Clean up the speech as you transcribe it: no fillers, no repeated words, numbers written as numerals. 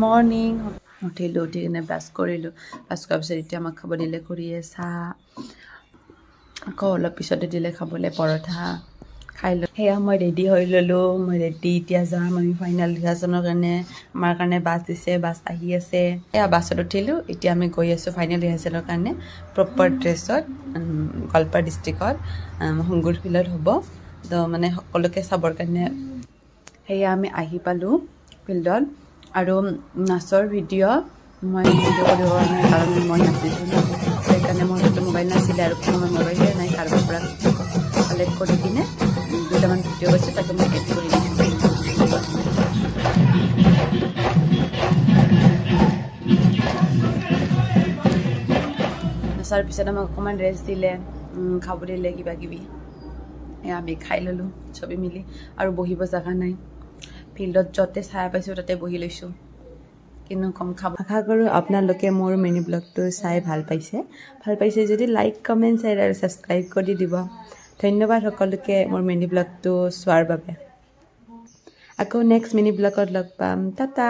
morning উঠিলোঁ উঠি কিনে ব্ৰাছ কৰিলোঁ ব্ৰাছ কৰাৰ পিছত এতিয়া আমাক খাব দিলে খুৰীয়ে চাহ আকৌ অলপ পিছতে দিলে খাবলৈ পৰঠা খাই লৈ সেয়া মই ৰেডি হৈ ল'লোঁ মই ৰেডি এতিয়া যাম আমি ফাইনেল ৰিহাৰ্চেলৰ কাৰণে আমাৰ কাৰণে বাছ দিছে বাছ আহি আছে এয়া বাছত উঠিলোঁ এতিয়া আমি গৈ আছোঁ ফাইনেল ৰিহাৰ্চেলৰ কাৰণে প্ৰপাৰ ড্ৰেছত গোৱালপাৰা ডিষ্ট্ৰিক্টত সংগুৰ ফিল্ডত হ'ব তো মানে সকলোকে চাবৰ কাৰণে সেয়া আমি আহি পালোঁ ফিল্ডত আৰু নাচৰ ভিডিঅ' মই ভিডিঅ' কৰিব নাই কাৰণ মই নাচিছোঁ ন সেইকাৰণে মোৰ হাতত মোবাইল নাছিলে আৰু মই মোবাইলে নাই কাৰোবাৰ পৰা কালেক্ট কৰি কিনে দুটামান ভিডিঅ' গৈছে তাকে মই এড কৰি দিছোঁ নাচাৰ পিছত আমাক অকণমান ৰেষ্ট দিলে খাব দিলে কিবা কিবি আমি খাই ল'লোঁ চবেই মিলি আৰু বহিব জেগা নাই ফিল্ডত য'তে চাই পাইছোঁ তাতে বহি লৈছোঁ কিন্তু কম খাব আশা কৰোঁ আপোনালোকে মোৰ মিনি ব্লগটো চাই ভাল পাইছে যদি লাইক কমেণ্ট শ্বেয়াৰ আৰু ছাবস্ক্ৰাইব কৰি দিব ধন্যবাদ সকলোকে মোৰ মিনি ব্লগটো চোৱাৰ বাবে আকৌ নেক্সট মিনি ব্লগত লগ পাম টাটা